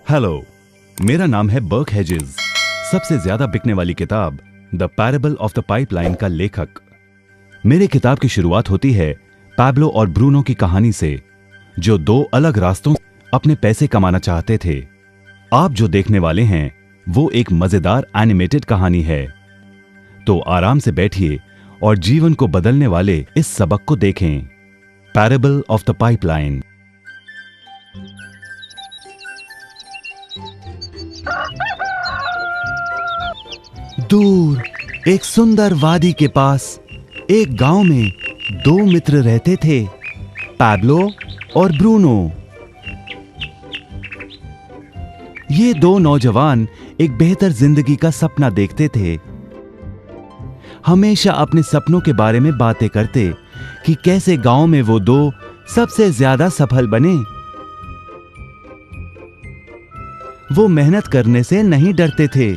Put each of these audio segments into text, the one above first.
Hello, मेरा नाम है बर्क हेजेस। सबसे ज्यादा बिकने वाली किताब the parable of the pipeline का लेखक। मेरे किताब की शुरुआत होती है पैब्लो और ब्रूनो की कहानी से, जो दो अलग रास्तों अपने पैसे कमाना चाहते थे। आप जो देखने वाले हैं वो एक मजेदार एनिमेटेड कहानी है। तो आराम से बैठिए और जीवन को बदलने वाले इस सबक को देखें, पैराबल ऑफ द पाइपलाइन। दूर एक सुंदर वादी के पास एक गांव में दो मित्र रहते थे, पैब्लो और ब्रूनो। ये दो नौजवान एक बेहतर जिंदगी का सपना देखते थे। हमेशा अपने सपनों के बारे में बातें करते कि कैसे गांव में वो दो सबसे ज्यादा सफल बने। वो मेहनत करने से नहीं डरते थे,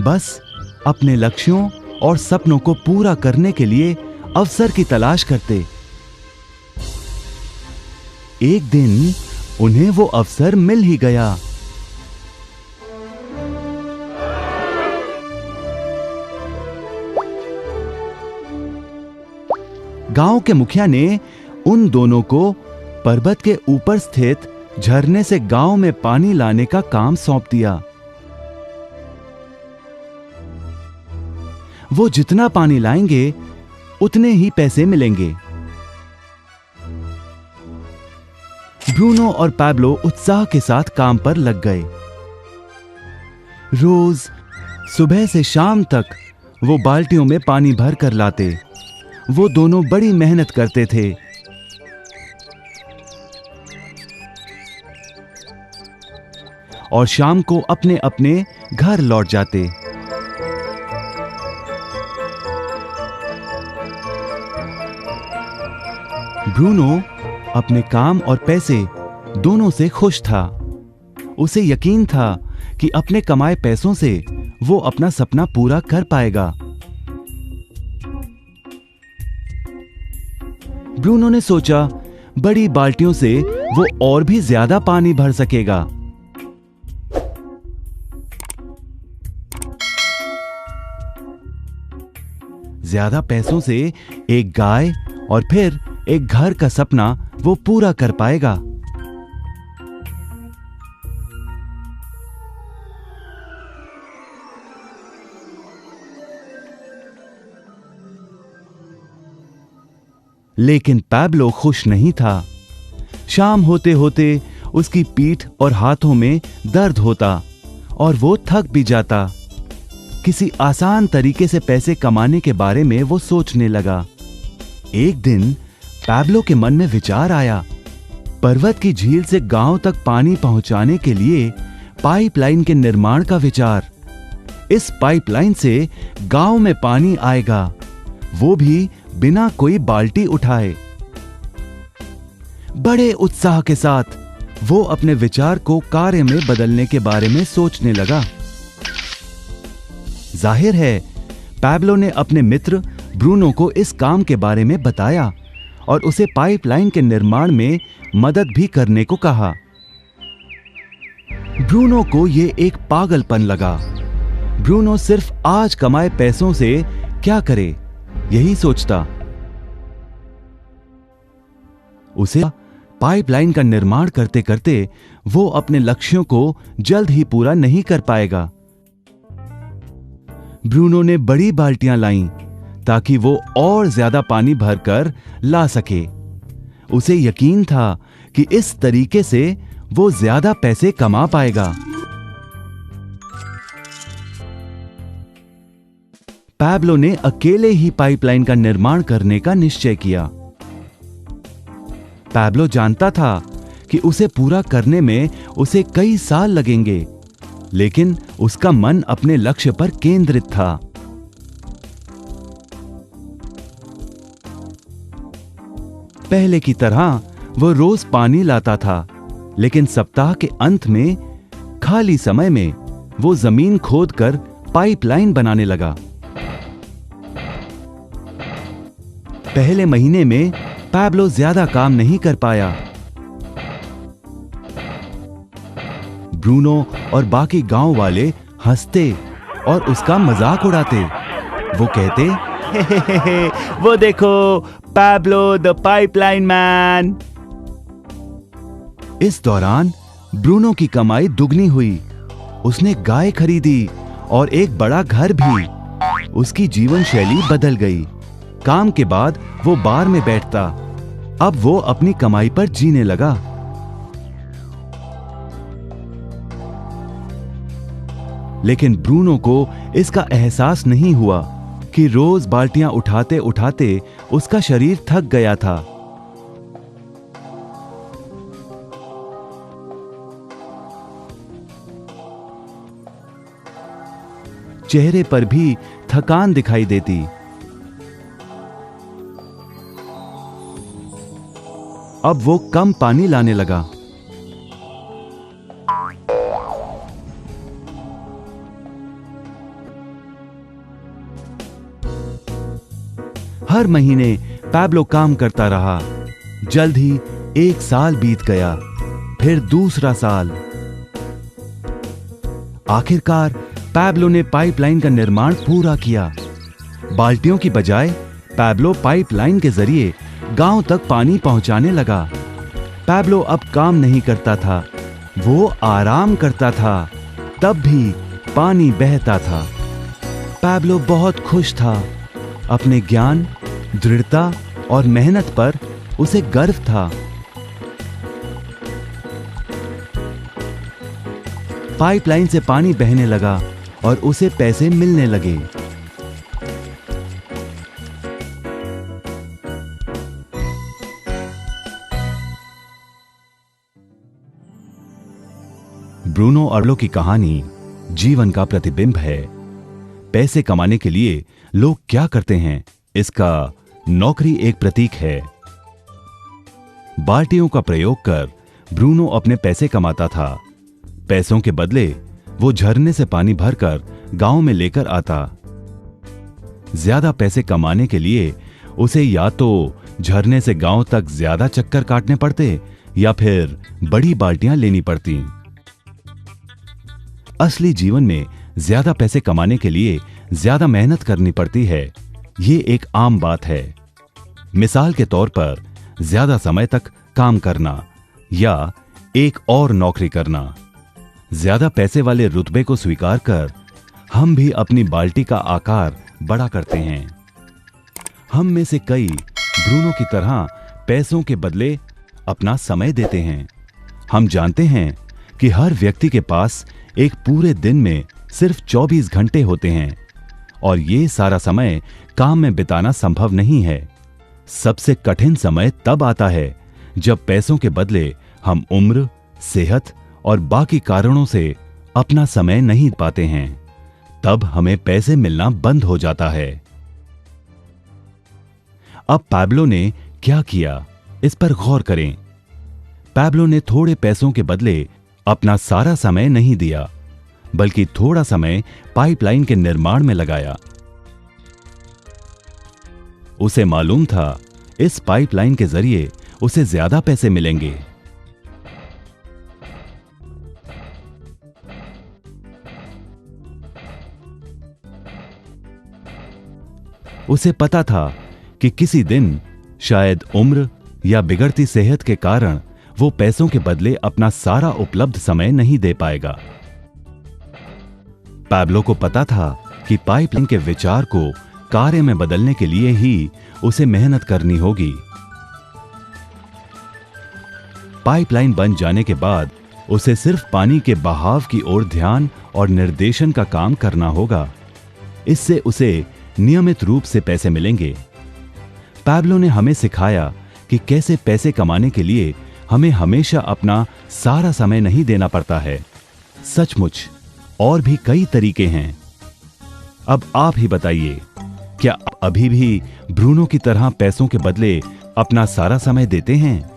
बस अपने लक्ष्यों और सपनों को पूरा करने के लिए अवसर की तलाश करते। एक दिन उन्हें वो अवसर मिल ही गया। गांव के मुखिया ने उन दोनों को पर्वत के ऊपर स्थित झरने से गांव में पानी लाने का काम सौंप दिया। वो जितना पानी लाएंगे उतने ही पैसे मिलेंगे। ब्रूनो और पैब्लो उत्साह के साथ काम पर लग गए। रोज सुबह से शाम तक वो बाल्टियों में पानी भर कर लाते। वो दोनों बड़ी मेहनत करते थे। और शाम को अपने अपने घर लौट जाते। ब्रूनो अपने काम और पैसे दोनों से खुश था। उसे यकीन था कि अपने कमाए पैसों से वो अपना सपना पूरा कर पाएगा। ब्रूनो ने सोचा बड़ी बाल्टियों से वो और भी ज्यादा पानी भर सकेगा। ज्यादा पैसों से एक गाय और फिर एक घर का सपना वो पूरा कर पाएगा। लेकिन पैब्लो खुश नहीं था। शाम होते होते उसकी पीठ और हाथों में दर्द होता और वो थक भी जाता। किसी आसान तरीके से पैसे कमाने के बारे में वो सोचने लगा। एक दिन पैब्लो के मन में विचार आया, पर्वत की झील से गांव तक पानी पहुंचाने के लिए पाइपलाइन के निर्माण का विचार। इस पाइपलाइन से गांव में पानी आएगा, वो भी बिना कोई बाल्टी उठाए। बड़े उत्साह के साथ वो अपने विचार को कार्य में बदलने के बारे में सोचने लगा। जाहिर है पैब्लो ने अपने मित्र ब्रूनो को इस काम के बारे में बताया और उसे पाइपलाइन के निर्माण में मदद भी करने को कहा। ब्रूनो को यह एक पागलपन लगा। ब्रूनो सिर्फ आज कमाए पैसों से क्या करे, यही सोचता। उसे पाइपलाइन का निर्माण करते करते वो अपने लक्ष्यों को जल्द ही पूरा नहीं कर पाएगा। ब्रूनो ने बड़ी बाल्टियां लाईं ताकि वो और ज्यादा पानी भरकर ला सके। उसे यकीन था कि इस तरीके से वो ज्यादा पैसे कमा पाएगा। पैब्लो ने अकेले ही पाइपलाइन का निर्माण करने का निश्चय किया। पैब्लो जानता था कि उसे पूरा करने में उसे कई साल लगेंगे, लेकिन उसका मन अपने लक्ष्य पर केंद्रित था। पहले की तरह वो रोज पानी लाता था, लेकिन सप्ताह के अंत में खाली समय में वो जमीन खोदकर पाइपलाइन बनाने लगा। पहले महीने में पैब्लो ज्यादा काम नहीं कर पाया। ब्रूनो और बाकी गांव वाले हंसते और उसका मजाक उड़ाते। वो कहते, हे, वो देखो, पैब्लो द पाइपलाइन मैन। इस दौरान ब्रूनो की कमाई दुगनी हुई। उसने गाय खरीदी और एक बड़ा घर भी। उसकी जीवन शैली बदल गई। काम के बाद वो बार में बैठता। अब वो अपनी कमाई पर जीने लगा। लेकिन ब्रूनो को इसका एहसास नहीं हुआ कि रोज बाल्टियां उठाते उठाते उसका शरीर थक गया था। चेहरे पर भी थकान दिखाई देती। अब वो कम पानी लाने लगा। हर महीने पैब्लो काम करता रहा। जल्द ही 1 साल बीत गया, फिर दूसरा साल। आखिरकार पैब्लो ने पाइपलाइन का निर्माण पूरा किया। बाल्टियों की बजाय पैब्लो पाइपलाइन के जरिए गांव तक पानी पहुंचाने लगा। पैब्लो अब काम नहीं करता था, वो आराम करता था। तब भी पानी बहता था। पैब्लो बहुत खुश था। अपने ज्ञान, दृढ़ता और मेहनत पर उसे गर्व था। पाइपलाइन से पानी बहने लगा और उसे पैसे मिलने लगे। ब्रूनो और पैब्लो की कहानी जीवन का प्रतिबिंब है। पैसे कमाने के लिए लोग क्या करते हैं, इसका नौकरी एक प्रतीक है। बाल्टियों का प्रयोग कर ब्रूनो अपने पैसे कमाता था। पैसों के बदले वो झरने से पानी भरकर गांव में लेकर आता। ज्यादा पैसे कमाने के लिए उसे या तो झरने से गांव तक ज्यादा चक्कर काटने पड़ते या फिर बड़ी बाल्टियां लेनी पड़ती। असली जीवन में ज्यादा पैसे कमाने के लिए ज्यादा मेहनत करनी पड़ती है। ये एक आम बात है। मिसाल के तौर पर ज्यादा समय तक काम करना या एक और नौकरी करना। ज्यादा पैसे वाले रुतबे को स्वीकार कर हम भी अपनी बाल्टी का आकार बड़ा करते हैं। हम में से कई ब्रूनो की तरह पैसों के बदले अपना समय देते हैं। हम जानते हैं कि हर व्यक्ति के पास एक पूरे दिन में सिर्फ 24 घंटे होते हैं और ये सारा समय काम में बिताना संभव नहीं है। सबसे कठिन समय तब आता है जब पैसों के बदले हम उम्र, सेहत और बाकी कारणों से अपना समय नहीं पाते हैं। तब हमें पैसे मिलना बंद हो जाता है। अब पैब्लो ने क्या किया, इस पर गौर करें। पैब्लो ने थोड़े पैसों के बदले अपना सारा समय नहीं दिया, बल्कि थोड़ा समय पाइपलाइन के निर्माण में लगाया। उसे मालूम था इस पाइपलाइन के जरिए उसे ज्यादा पैसे मिलेंगे। उसे पता था कि किसी दिन शायद उम्र या बिगड़ती सेहत के कारण वो पैसों के बदले अपना सारा उपलब्ध समय नहीं दे पाएगा। पैब्लो को पता था कि पाइपलाइन के विचार को कार्य में बदलने के लिए ही उसे मेहनत करनी होगी। पाइपलाइन बन जाने के बाद उसे सिर्फ पानी के बहाव की ओर ध्यान और निर्देशन का काम करना होगा। इससे उसे नियमित रूप से पैसे मिलेंगे। पैब्लो ने हमें सिखाया कि कैसे पैसे कमाने के लिए हमें हमेशा अपना सारा समय नहीं देना पड़ता है। सचमुच और भी कई तरीके हैं। अब आप ही बताइए, क्या आप अभी भी ब्रूनो की तरह पैसों के बदले अपना सारा समय देते हैं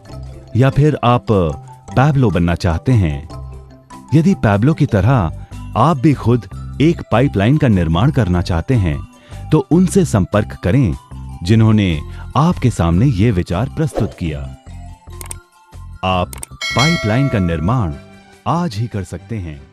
या फिर आप पैब्लो बनना चाहते हैं? यदि पैब्लो की तरह आप भी खुद एक पाइपलाइन का निर्माण करना चाहते हैं तो उनसे संपर्क करें जिन्होंने आपके सामने ये विचार प्रस्तुत किया। आप पाइपलाइन का निर्माण आज ही कर सकते हैं।